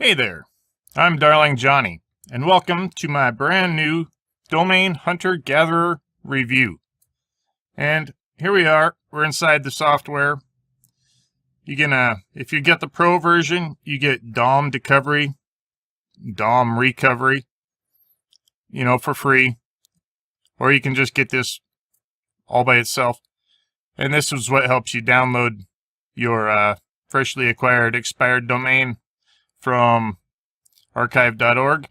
Hey there, I'm Darling Johnny, and welcome to my brand new Domain Hunter Gatherer review. And here we are, we're inside the software. You can, if you get the Pro version, you get DOM recovery, for free. Or you can just get this all by itself. And this is what helps you download your freshly acquired expired domain from archive.org.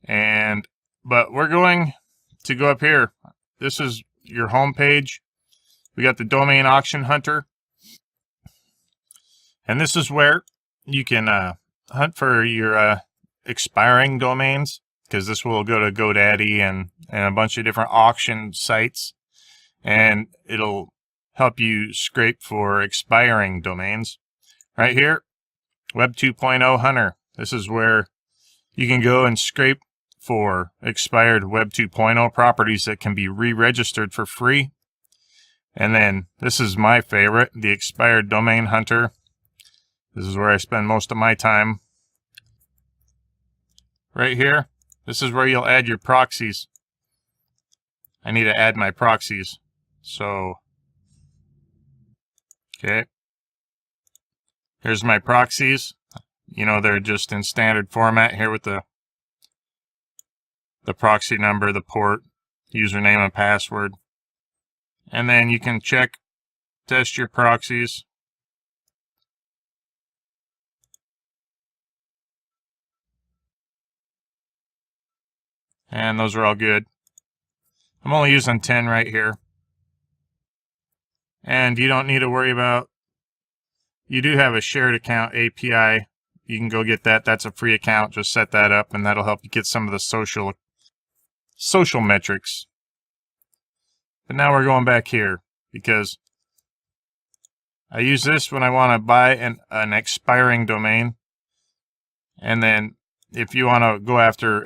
But we're going to go up here. This is your home page. We got the Domain Auction Hunter. And this is where you can hunt for your expiring domains, because this will go to GoDaddy and a bunch of different auction sites. And it'll help you scrape for expiring domains. Right here, Web 2.0 Hunter. This is where you can go and scrape for expired Web 2.0 properties that can be re-registered for free. And then this is my favorite, the Expired Domain Hunter. This is where I spend most of my time. Right here, this is where you'll add your proxies. I need to add my proxies. So, okay. Here's my proxies. They're just in standard format here with the proxy number, the port, username, and password. And then you can test your proxies. And those are all good. I'm only using 10 right here. And you don't need to worry about, you do have a shared account API. You can go get that. That's a free account. Just set that up and that'll help you get some of the social metrics. But now we're going back here because I use this when I want to buy an expiring domain. And then if you want to go after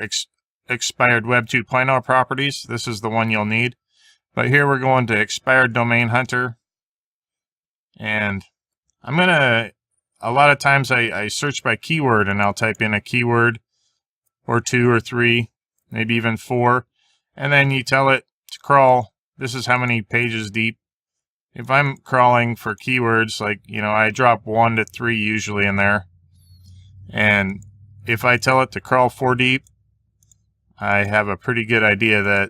expired Web 2.0 properties, this is the one you'll need. But here we're going to Expired Domain Hunter. And I'm going to, a lot of times I search by keyword, and I'll type in a keyword or 2 or 3, maybe even 4. And then you tell it to crawl. This is how many pages deep. If I'm crawling for keywords, like, I drop 1 to 3 usually in there. And if I tell it to crawl 4 deep, I have a pretty good idea that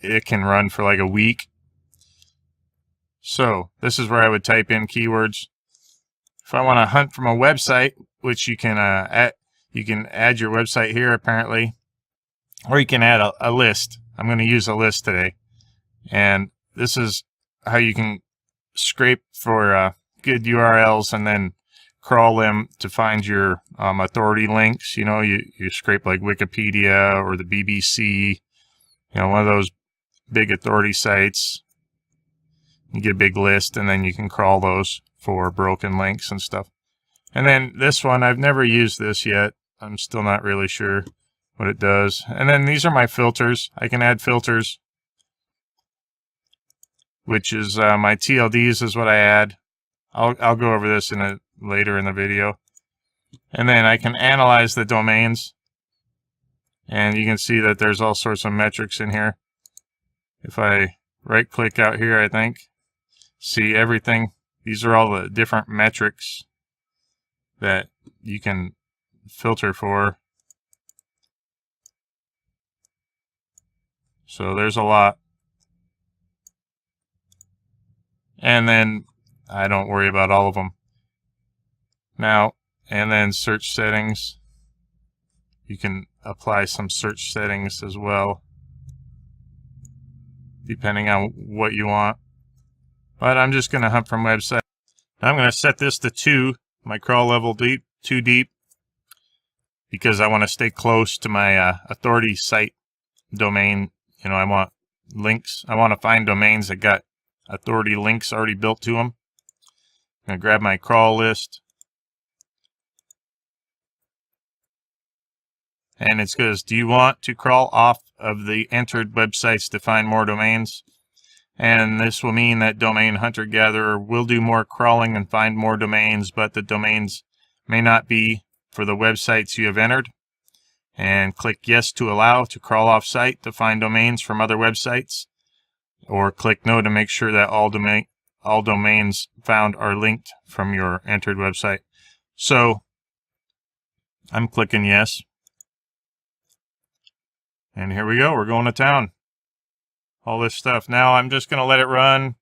it can run for like a week. So this is where I would type in keywords. If I want to hunt from a website, which you can add your website here apparently, or you can add a list. I'm going to use a list today, and this is how you can scrape for good URLs and then crawl them to find your authority links. You scrape like Wikipedia or the BBC, one of those big authority sites. You get a big list, and then you can crawl those for broken links and stuff. And then this one, I've never used this yet. I'm still not really sure what it does. And then these are my filters. I can add filters, which is my TLDs is what I add. I'll go over this later in the video. And then I can analyze the domains, and you can see that there's all sorts of metrics in here. If I right click out here, I think, see everything. These are all the different metrics that you can filter for. So there's a lot. And then I don't worry about all of them. Now, and then search settings. You can apply some search settings as well, depending on what you want. But I'm just going to hunt from website. I'm going to set this to 2, my crawl level 2 deep, because I want to stay close to my authority site domain. I want links. I want to find domains that got authority links already built to them. I'm going to grab my crawl list. And it goes, do you want to crawl off of the entered websites to find more domains? And this will mean that Domain Hunter Gatherer will do more crawling and find more domains, but the domains may not be for the websites you have entered, and click yes to allow to crawl off site to find domains from other websites, or click no to make sure that all domains found are linked from your entered website. So I'm clicking yes. And here we go. We're going to town. All this stuff. Now I'm just going to let it run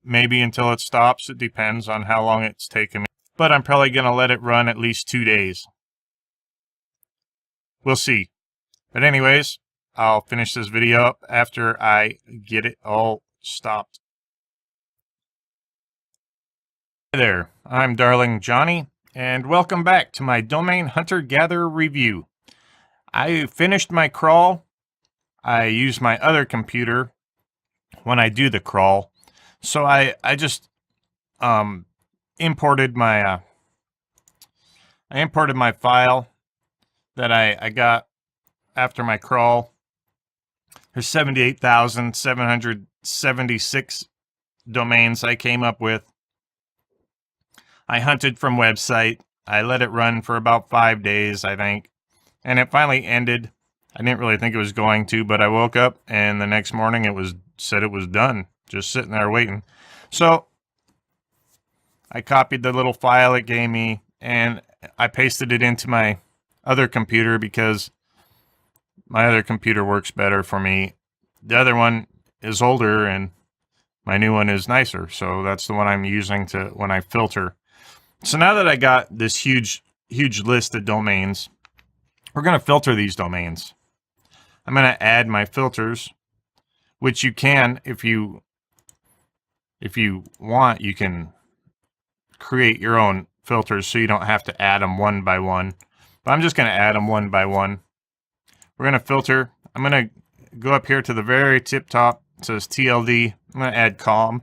maybe until it stops. It depends on how long it's taken me. But I'm probably going to let it run at least 2 days. We'll see. But anyways, I'll finish this video up after I get it all stopped. Hey there, I'm Darling Johnny, and welcome back to my Domain Hunter Gatherer review. I finished my crawl. I use my other computer when I do the crawl. So I just imported my file that I got after my crawl. There's 78,776 domains I came up with. I hunted from website. I let it run for about 5 days, I think. And it finally ended. I didn't really think it was going to, but I woke up and the next morning said it was done. Just sitting there waiting. So I copied the little file it gave me and I pasted it into my other computer because my other computer works better for me. The other one is older and my new one is nicer. So that's the one I'm using when I filter. So now that I got this huge list of domains, we're going to filter these domains. I'm going to add my filters, which you can, if you want, you can create your own filters so you don't have to add them one by one. But I'm just going to add them one by one. We're going to filter. I'm going to go up here to the very tip top. It says TLD. I'm going to add COM.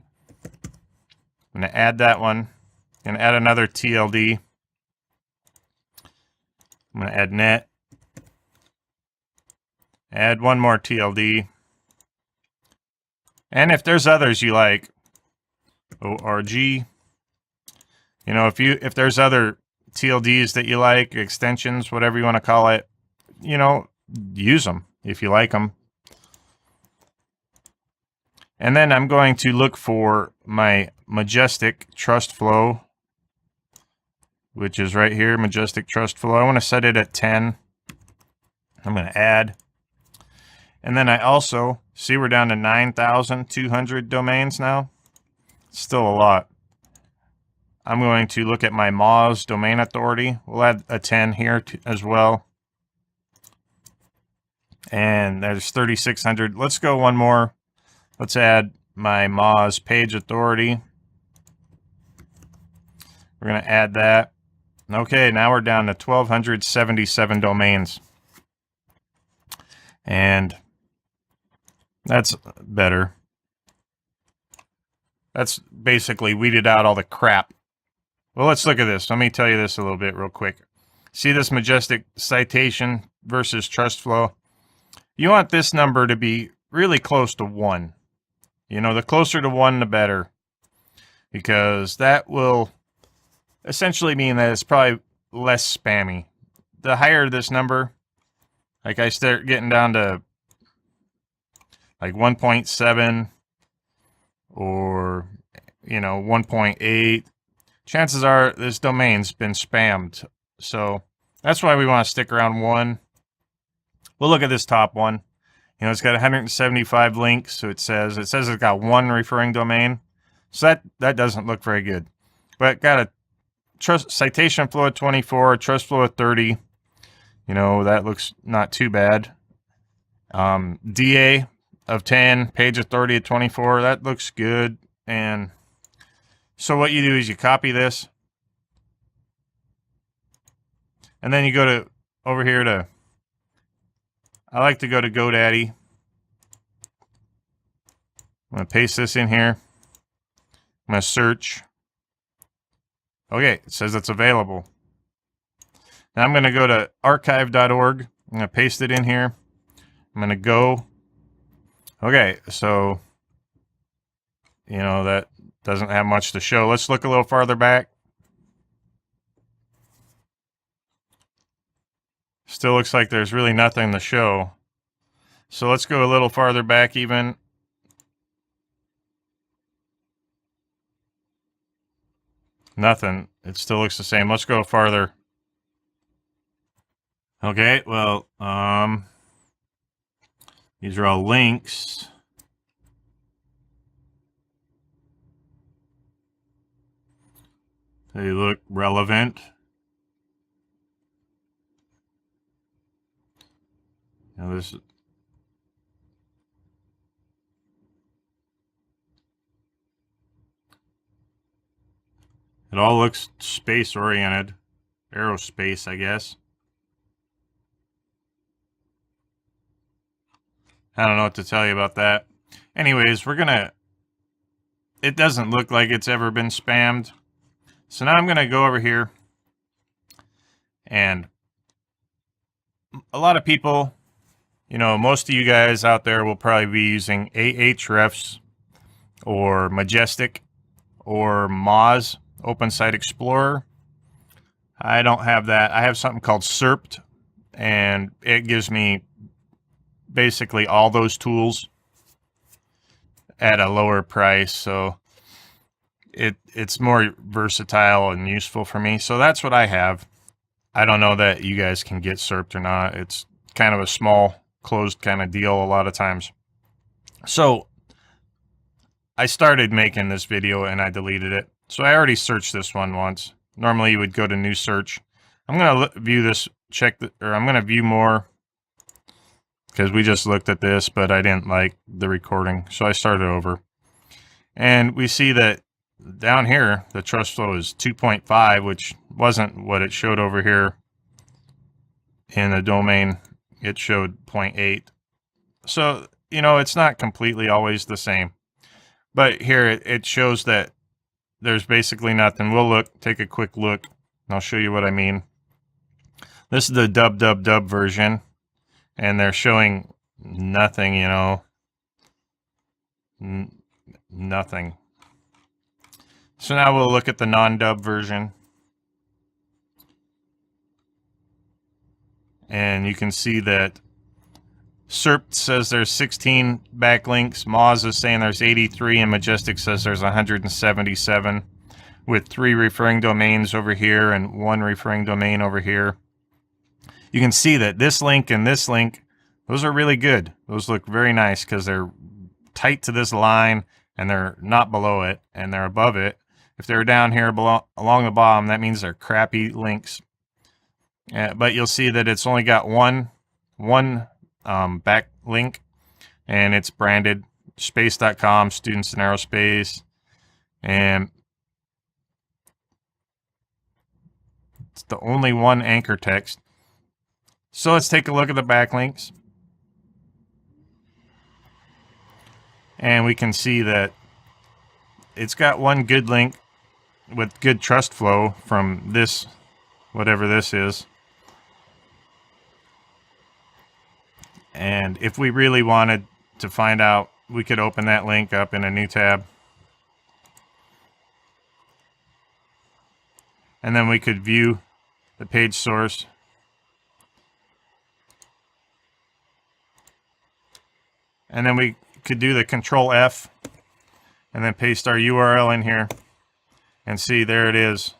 I'm going to add that one. I'm going to add another TLD. I'm going to add net. Add one more TLD. And if there's others you like, ORG, you know, if there's other TLDs that you like, extensions, whatever you want to call it, you know, use them if you like them. And then I'm going to look for my Majestic Trust Flow, which is right here, Majestic Trust Flow. I want to set it at 10. I'm going to add. And then I also, see we're down to 9,200 domains now. Still a lot. I'm going to look at my Moz domain authority. We'll add a 10 here as well. And there's 3,600. Let's go one more. Let's add my Moz page authority. We're going to add that. Okay, now we're down to 1,277 domains. And that's better. That's basically weeded out all the crap. Well, let's look at this. Let me tell you this a little bit real quick. See this Majestic Citation versus Trust Flow? You want this number to be really close to 1. You know, the closer to 1, the better. Because that will essentially mean that it's probably less spammy. The higher this number, like I start getting down to like 1.7 or, you know, 1.8, chances are this domain's been spammed. So that's why we want to stick around 1. We'll look at this top one. You know, it's got 175 links, so it says it's got 1 referring domain. So that doesn't look very good. But got a citation flow at 24, trust flow at 30. You know, that looks not too bad. DA of 10, page authority at 24. That looks good. And so what you do is you copy this. And then you go to over here to, I like to go to GoDaddy. I'm going to paste this in here. I'm going to search. Okay, it says it's available. Now I'm going to go to archive.org. I'm going to paste it in here. I'm going to go. Okay, so, you know, that doesn't have much to show. Let's look a little farther back. Still looks like there's really nothing to show. So let's go a little farther back even. Nothing. It still looks the same. Let's go farther. Okay, well, these are all links. They look relevant. Now this. It all looks space-oriented. Aerospace, I guess. I don't know what to tell you about that. Anyways, it doesn't look like it's ever been spammed. So now I'm gonna go over here, and a lot of people, most of you guys out there will probably be using Ahrefs or Majestic or Moz, Open Site Explorer. I don't have that. I have something called SERPed, and it gives me basically all those tools at a lower price. So it's more versatile and useful for me. So that's what I have. I don't know that you guys can get SERPed or not. It's kind of a small, closed kind of deal a lot of times. So I started making this video and I deleted it. So I already searched this one once. Normally you would go to new search. I'm going to view this, I'm going to view more because we just looked at this, but I didn't like the recording. So I started over. And we see that down here, the trust flow is 2.5, which wasn't what it showed over here in the domain. It showed 0.8. So, it's not completely always the same. But here it shows that there's basically nothing. We'll take a quick look, and I'll show you what I mean. This is the dub version, and they're showing nothing, nothing. So now we'll look at the non-dub version. And you can see that SERP says there's 16 backlinks. Moz is saying there's 83, and Majestic says there's 177, with 3 referring domains over here and 1 referring domain over here. You can see that this link and this link, those are really good. Those look very nice because they're tight to this line and they're not below it and they're above it. If they're down here along the bottom, that means they're crappy links. But you'll see that it's only got one back link, and it's branded space.com, students in aerospace, and it's the only one anchor text. So let's take a look at the backlinks. And we can see that it's got one good link with good trust flow from this, whatever this is. And if we really wanted to find out, we could open that link up in a new tab. And then we could view the page source. And then we could do the Control F and then paste our URL in here and see, there it is.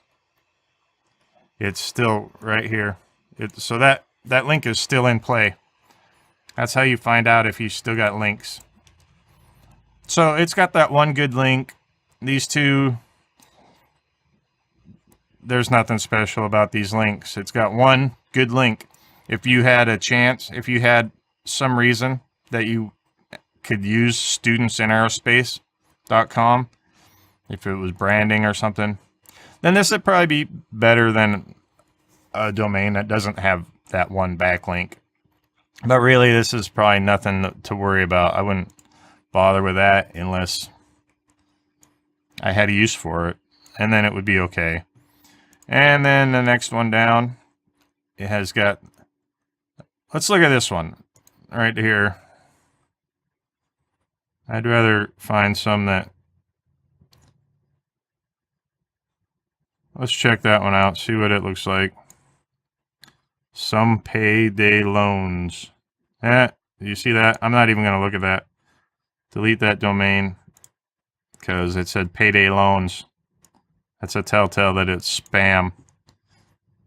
It's still right here. So that link is still in play. That's how you find out if you still got links. So it's got that one good link. These two, there's nothing special about these links. It's got one good link. If you had a chance, if you had some reason that you could use studentsinAerospace.com, if it was branding or something, then this would probably be better than a domain that doesn't have that one backlink. But really, this is probably nothing to worry about. I wouldn't bother with that unless I had a use for it, and then it would be okay. And then the next one down, it has got, let's look at this one right here. I'd rather find some that, let's check that one out, see what it looks like. Some payday loans. You see that? I'm not even going to look at that. Delete that domain because it said payday loans. That's a telltale that it's spam.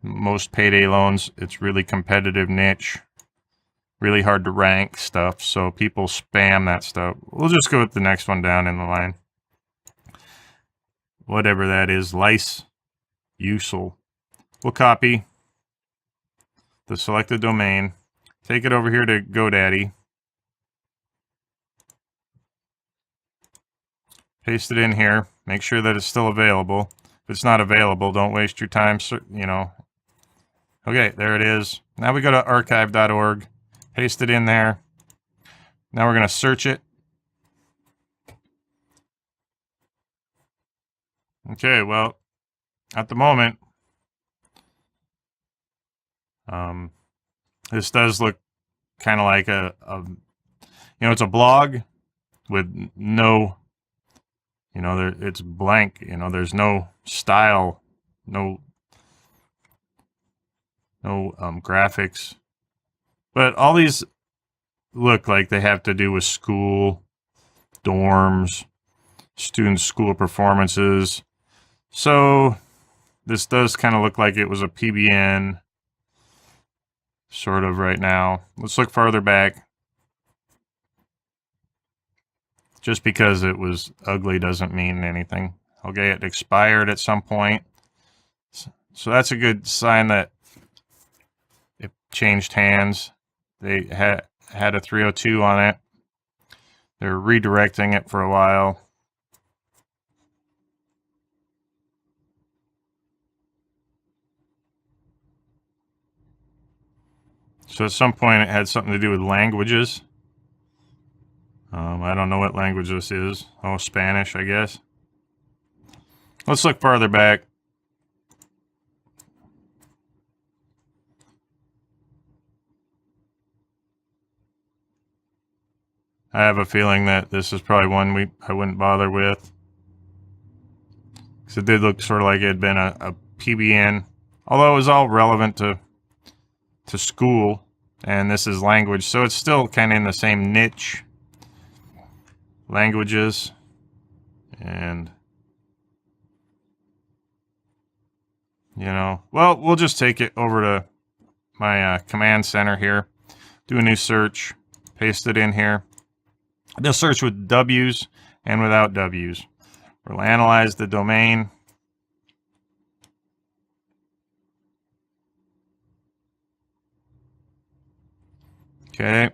Most payday loans, it's really competitive niche. Really hard to rank stuff, so people spam that stuff. We'll just go with the next one down in the line. Whatever that is, lice, usul. We'll copy the selected domain, take it over here to GoDaddy, paste it in here, make sure that it's still available. If it's not available, don't waste your time, you know. Okay, there it is. Now we go to archive.org, paste it in there. Now we're going to search it. Okay, well, at the moment, this does look kind of like it's a blog with no, it's blank, there's no style, no graphics, but all these look like they have to do with school, dorms, student school performances. So this does kind of look like it was a PBN sort of right now. Let's look farther back. Just because it was ugly doesn't mean anything. Okay, it expired at some point. So that's a good sign that it changed hands. They had a 302 on it. They're redirecting it for a while. So at some point it had something to do with languages. I don't know what language this is. Oh, Spanish, I guess. Let's look farther back. I have a feeling that this is probably one I wouldn't bother with. Because it did look sort of like it had been a PBN. Although it was all relevant to school. And this is language. So it's still kind of in the same niche. Languages. And, well, we'll just take it over to my command center here. Do a new search. Paste it in here. They'll search with W's and without W's. We'll analyze the domain. Okay.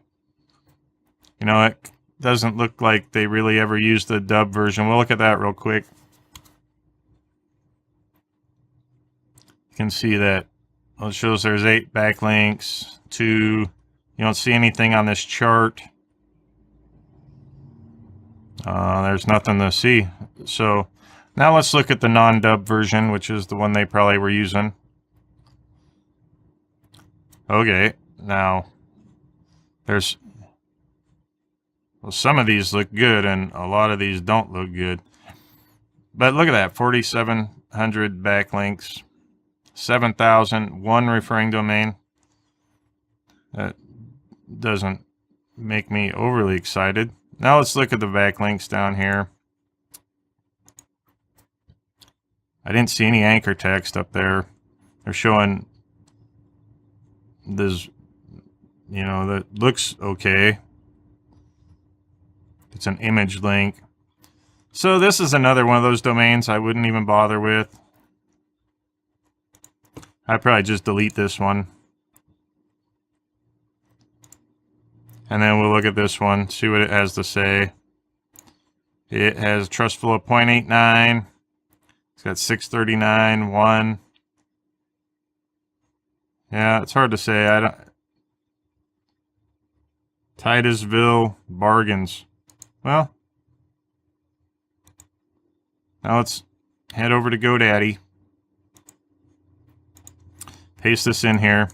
It doesn't look like they really ever used the dub version. We'll look at that real quick. You can see that it shows there's 8 backlinks, 2. You don't see anything on this chart. There's nothing to see. So now let's look at the non-dub version, which is the one they probably were using. Okay, now some of these look good and a lot of these don't look good. But look at that, 4,700 backlinks, 7,000, one referring domain. That doesn't make me overly excited. Now let's look at the backlinks down here. I didn't see any anchor text up there. They're showing this, that looks okay. It's an image link. So this is another one of those domains I wouldn't even bother with. I'd probably just delete this one. And then we'll look at this one, see what it has to say. It has trustful of 0.89. It's got 639, 1. Yeah, it's hard to say. Titusville bargains. Well, now let's head over to GoDaddy. Paste this in here.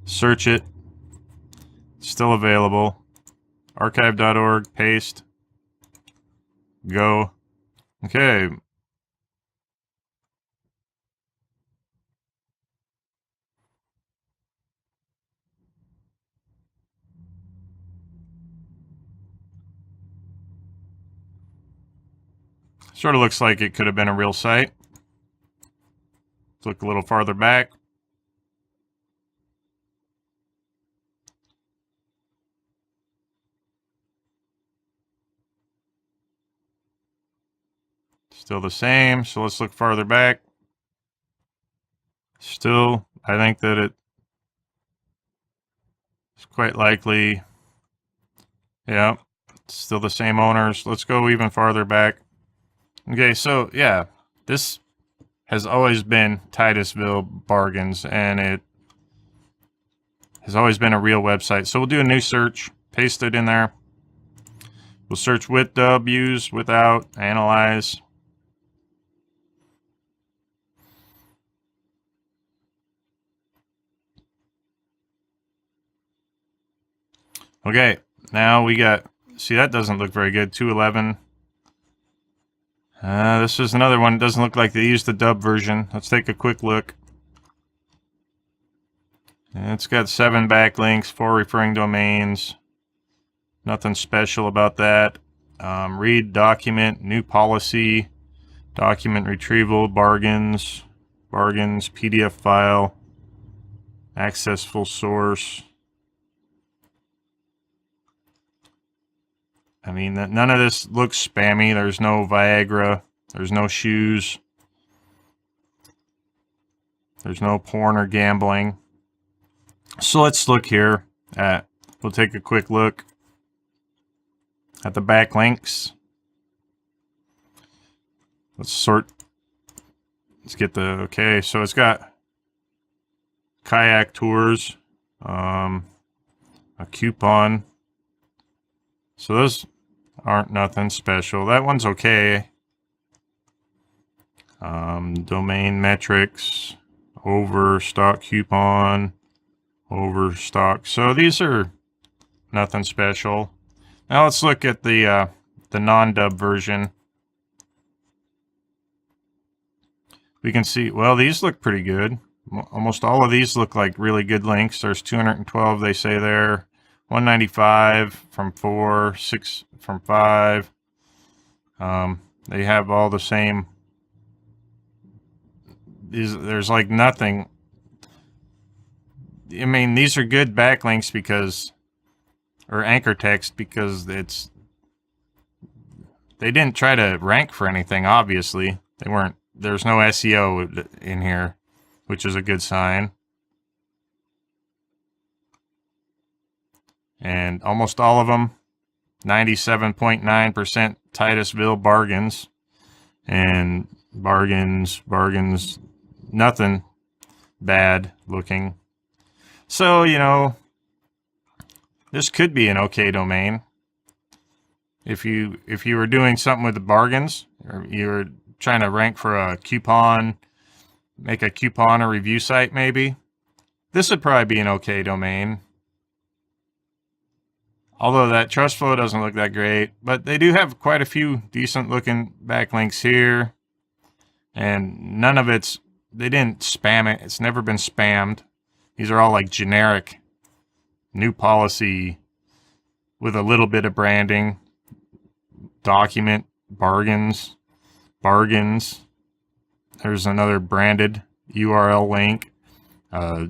Search it. It's still available. Archive.org, paste. Go. Okay. Sort of looks like it could have been a real site. Let's look a little farther back. Still the same, so let's look farther back. Still, I think that it's quite likely, yeah, still the same owners. Let's go even farther back. Okay, so yeah, this has always been Titusville Bargains, and it has always been a real website. So we'll do a new search, paste it in there. We'll search with dub, use, without, analyze. Okay, now we got, see, that doesn't look very good, 211. This is another one. It doesn't look like they used the dub version. Let's take a quick look. And it's got 7 backlinks, 4 referring domains. Nothing special about that. Read, document, new policy, document retrieval, bargains, PDF file, access full source. I mean, none of this looks spammy. There's no Viagra. There's no shoes. There's no porn or gambling. So let's look here at, we'll take a quick look at the backlinks. Let's get the, okay, so it's got kayak tours, a coupon. So those aren't nothing special. That one's okay. Domain metrics, overstock coupon, overstock. So these are nothing special. Now let's look at the non-dub version. We can see, well, these look pretty good. Almost all of these look like really good links. There's 212, they say there. 195 from 4, 6 from 5. They have all the same. There's like nothing. I mean, these are good backlinks because, or anchor text, because they didn't try to rank for anything, obviously. They weren't, there's no SEO in here, which is a good sign. And almost all of them, 97.9% Titusville bargains. And bargains, nothing bad looking. So, you know, this could be an okay domain. If you were doing something with the bargains, or you were trying to rank for a coupon, make a coupon or review site maybe, this would probably be an okay domain. Although that trust flow doesn't look that great, but they do have quite a few decent looking backlinks here. And none of it's, they didn't spam it. It's never been spammed. These are all like generic new policy with a little bit of branding. Document, bargains. There's another branded URL link.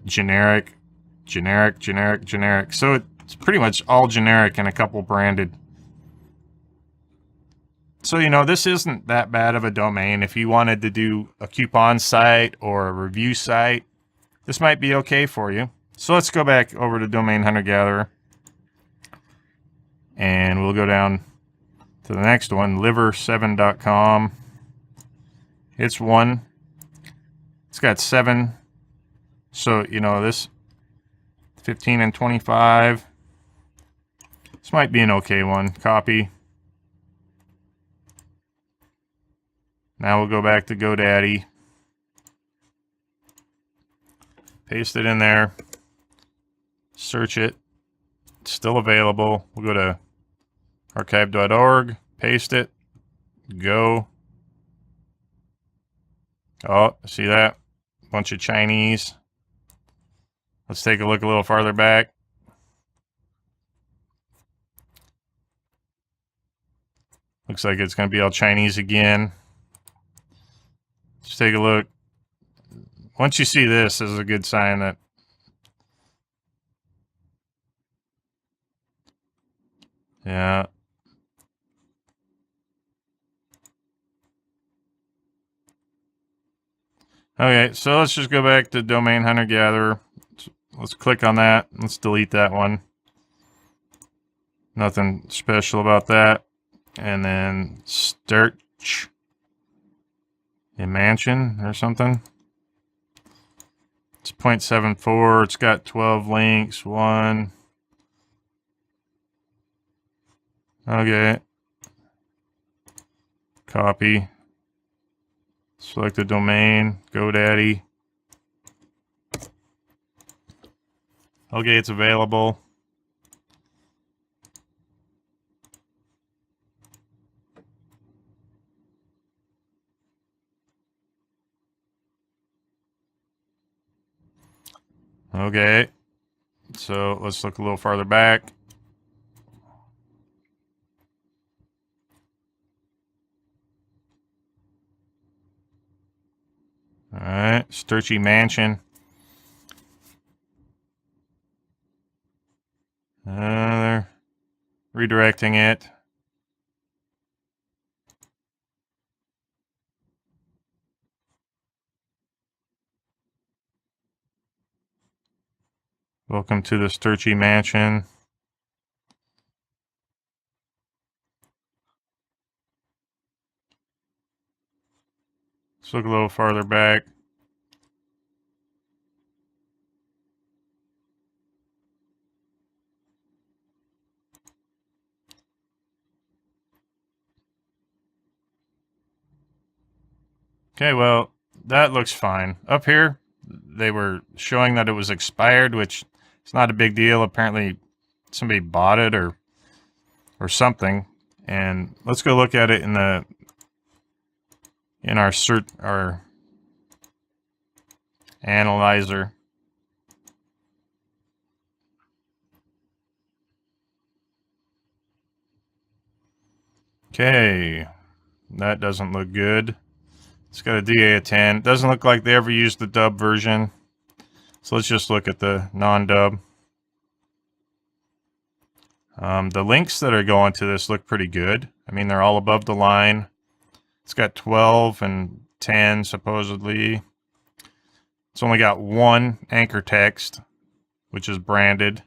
Generic. So it's pretty much all generic and a couple branded. So, you know, this isn't that bad of a domain. If you wanted to do a coupon site or a review site, this might be okay for you. So let's go back over to Domain Hunter Gatherer. And we'll go down to the next one, liver7.com. It's one. It's got 7. So, you know, this 15 and 25. This might be an okay one. Copy. Now we'll go back to GoDaddy. Paste it in there. Search it. It's still available. We'll go to archive.org. Paste it. Go. Oh, see that? Bunch of Chinese. Let's take a look a little farther back. Looks like it's going to be all Chinese again. Let's take a look. Once you see this, this is a good sign that yeah. Okay, so let's just go back to Domain Hunter Gatherer. Let's click on that. Let's delete that one. Nothing special about that. And then search a mansion or something. It's 0.74. It's got 12 links. 1. Okay. Copy. Select the domain. GoDaddy. Okay, it's available. Okay, so let's look a little farther back. All right, Sturchy Mansion. They're redirecting it. Welcome to the Sturchy Mansion. Let's look a little farther back. Okay, well, that looks fine. Up here, they were showing that it was expired, which is not a big deal. Apparently, somebody bought it or something. And let's go look at it in our analyzer. Okay, that doesn't look good. It's got a DA of 10. It doesn't look like they ever used the dub version. So let's just look at the non-dub. The links that are going to this look pretty good. I mean, they're all above the line. It's got 12 and 10, supposedly. It's only got one anchor text, which is branded.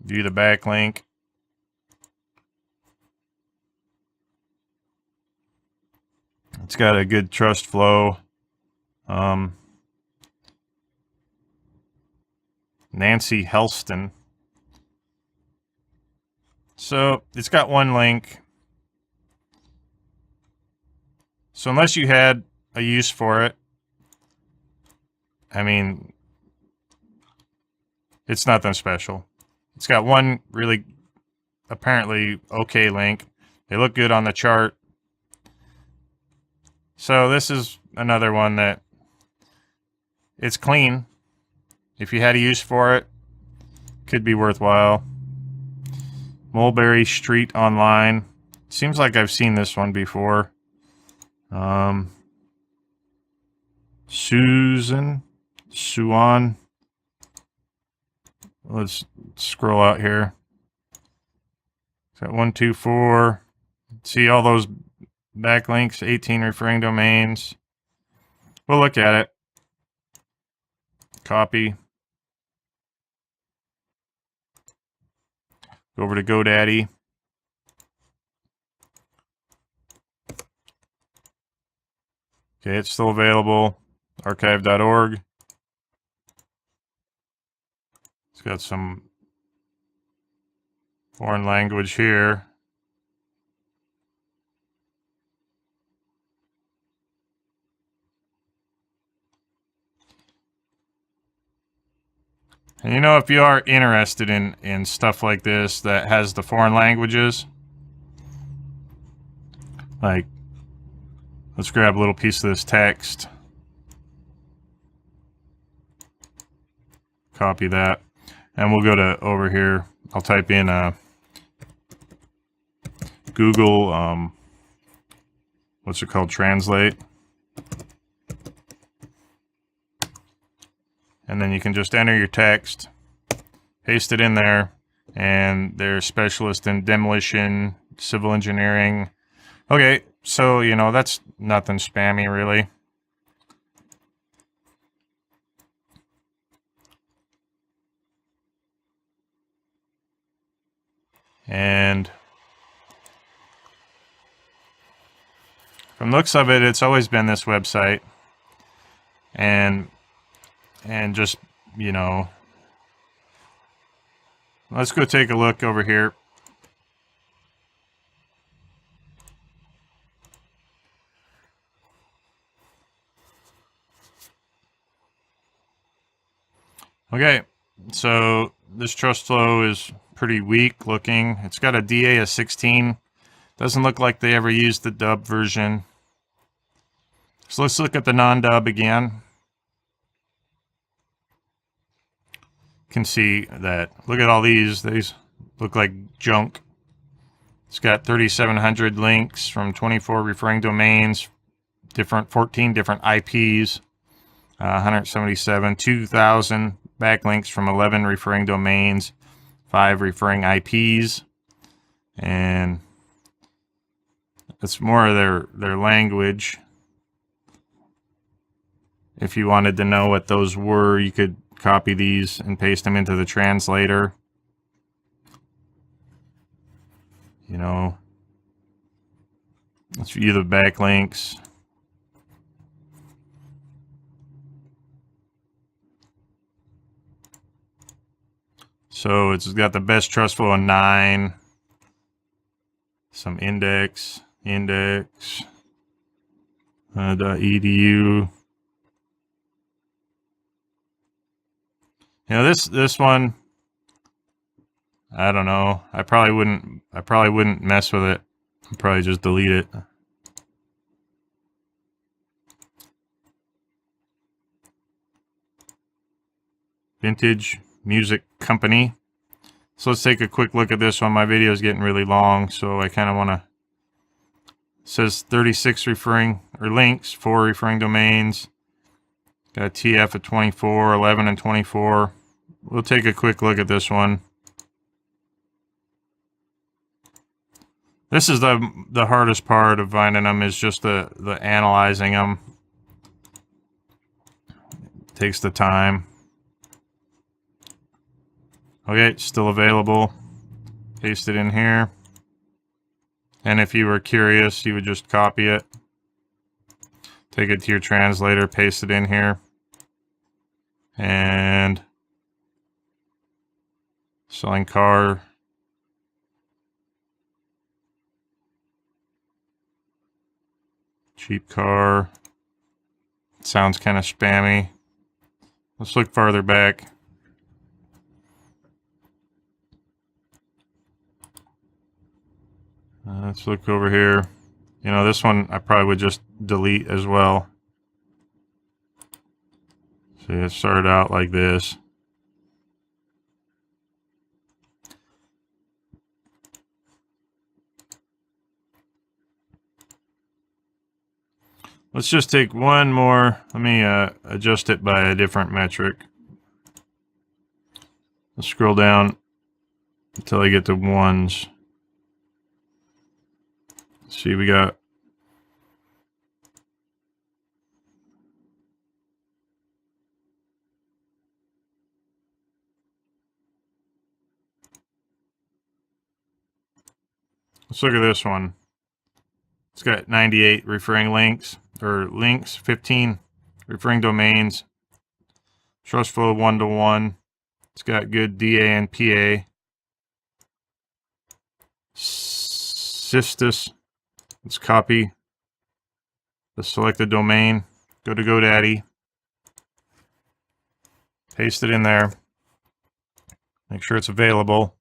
View the backlink. It's got a good trust flow. Nancy Helston. So it's got one link. So unless you had a use for it, I mean, it's nothing special. It's got one really apparently okay link. They look good on the chart. So this is another one that it's clean. If you had a use for it, could be worthwhile. Mulberry Street Online. Seems like I've seen this one before. Suan. Let's scroll out here. Got 1, 2, 4. See all those backlinks, 18 referring domains. We'll look at it. Copy. Go over to GoDaddy. Okay, it's still available. Archive.org. It's got some foreign language here. And you know, if you are interested in stuff like this that has the foreign languages, like, let's grab a little piece of this text. Copy that. And we'll go to over here. I'll type in Google, what's it called? Translate. And then you can just enter your text, paste it in there, and they're specialist in demolition, civil engineering. Okay, so, you know, that's nothing spammy, really. And from the looks of it, it's always been this website. And just, you know, let's go take a look over here. Okay, so this trust flow is pretty weak looking. It's got a DA of 16. Doesn't look like they ever used the dub version. So let's look at the non-dub again. You can see that, look at all these look like junk. It's got 3,700 links from 24 referring domains, 14 different IPs, 177, 2,000 backlinks from 11 referring domains, 5 referring IPs, and it's more of their language. If you wanted to know what those were, you could copy these and paste them into the translator. You know, let's view the backlinks. So it's got the best trust flow in 9. Some index, .edu. You know, this one, I don't know. I probably wouldn't mess with it. I'd probably just delete it. Vintage Music Company. So let's take a quick look at this one. My video is getting really long, so I kind of want to. It says 36 referring or links, 4 referring domains. Got a TF of 24, 11 and 24. We'll take a quick look at this one. This is the hardest part of finding them, is just the analyzing them. It takes the time. Okay, it's still available. Paste it in here. And if you were curious, you would just copy it. Take it to your translator, paste it in here. And selling car. Cheap car. Sounds kind of spammy. Let's look farther back. Let's look over here. You know, this one I probably would just delete as well. See, it started out like this. Let's just take one more. Let me adjust it by a different metric. Let's scroll down until I get to ones. See, we got let's look at this one. It's got 98 referring links, 15 referring domains. Trust flow 1-to-1. It's got good DA and PA. Sistus. Let's copy the selected domain. Go to GoDaddy. Paste it in there. Make sure it's available.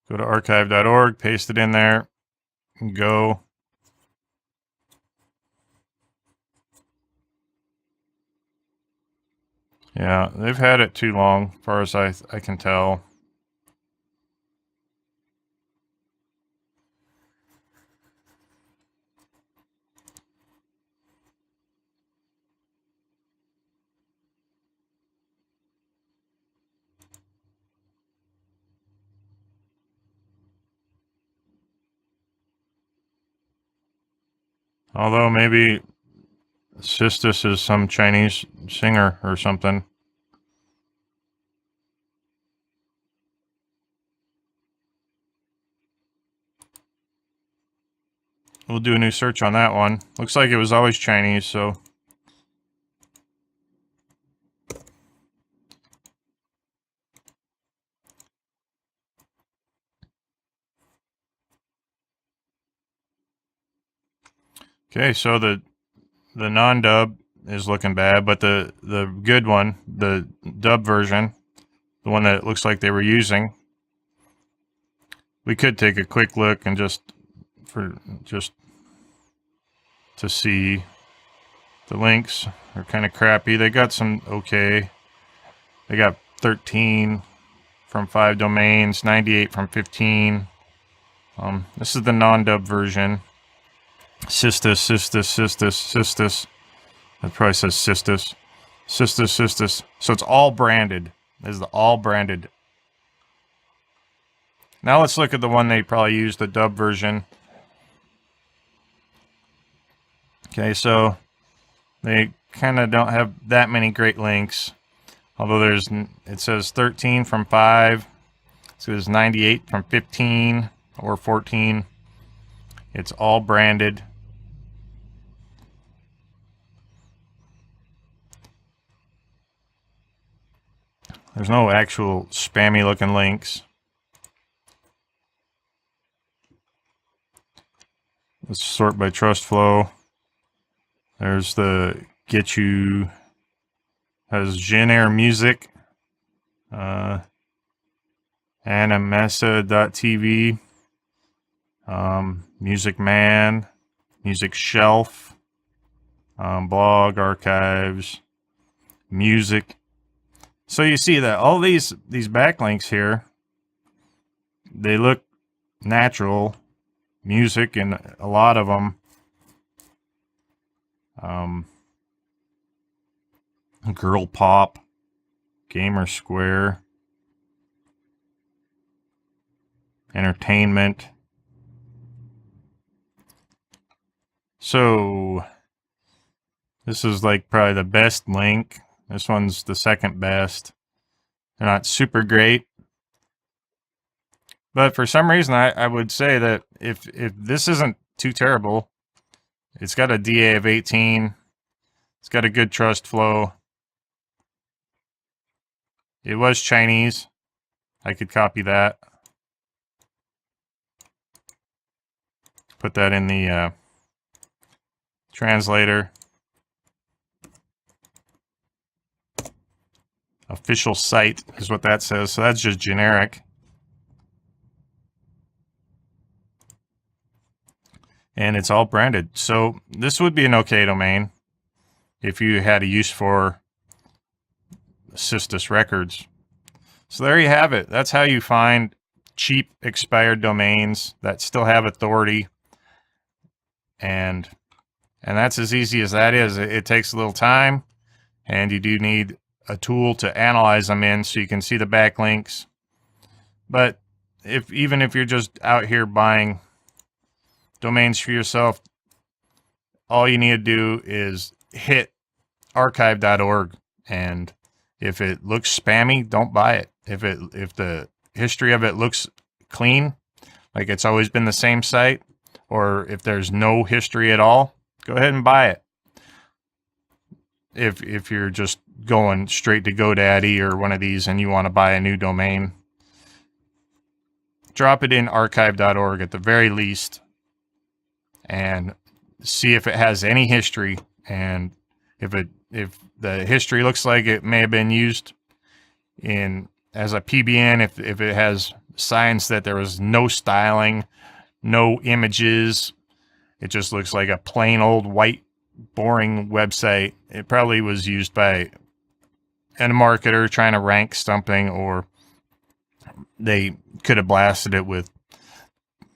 Go to archive.org. Paste it in there. And go. Yeah, they've had it too long, as far as I can tell. Although maybe Sistis is some Chinese singer or something. We'll do a new search on that one. Looks like it was always Chinese, so. Okay, so the non-dub is looking bad, but the good one, the dub version, the one that it looks like they were using, we could take a quick look and just to see. The links are kind of crappy. They got some okay. They got 13 from 5 domains, 98 from 15. This is the non-dub version. Sistis. That probably says Sistis. Sistis. So it's all branded. This is the all branded. Now let's look at the one they probably used, the dub version. Okay, so they kind of don't have that many great links. Although it says 13 from 5. It says 98 from 15 or 14. It's all branded. There's no actual spammy looking links. Let's sort by trust flow. There's the get you, has Genair music, animesa.tv, Music Man, Music Shelf, blog archives, music. So you see that all these backlinks here, they look natural. Music, and a lot of them Girl Pop, Gamer Square, Entertainment. So this is like probably the best link. This one's the second best. They're not super great. But for some reason, I would say that if this isn't too terrible, it's got a DA of 18. It's got a good trust flow. It was Chinese. I could copy that. Put that in the translator. Official site is what that says. So that's just generic. And it's all branded. So this would be an okay domain if you had a use for Sistis records. So there you have it. That's how you find cheap expired domains that still have authority. And that's as easy as that is. It takes a little time, and you do need a tool to analyze them in so you can see the backlinks. But even if you're just out here buying domains for yourself, all you need to do is hit archive.org, and if it looks spammy, don't buy it. If the history of it looks clean, like it's always been the same site, or if there's no history at all, go ahead and buy it. If you're just going straight to GoDaddy or one of these and you want to buy a new domain, drop it in archive.org at the very least and see if it has any history. And if the history looks like it may have been used as a PBN, if it has signs that there was no styling, no images, it just looks like a plain old white boring website, it probably was used by a marketer trying to rank something, or they could have blasted it with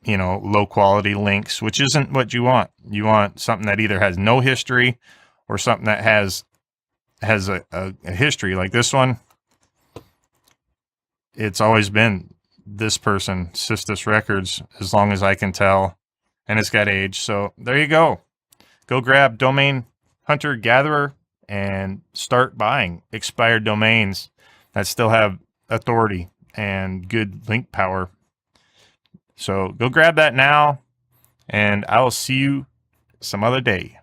low quality links, which isn't what you want. You want something that either has no history or something that has a history. Like this one, it's always been this person, Sistis Records, as long as I can tell, and it's got age. So there you go. go grab Domain Hunter Gatherer and start buying expired domains that still have authority and good link power. So go grab that now, and I will see you some other day.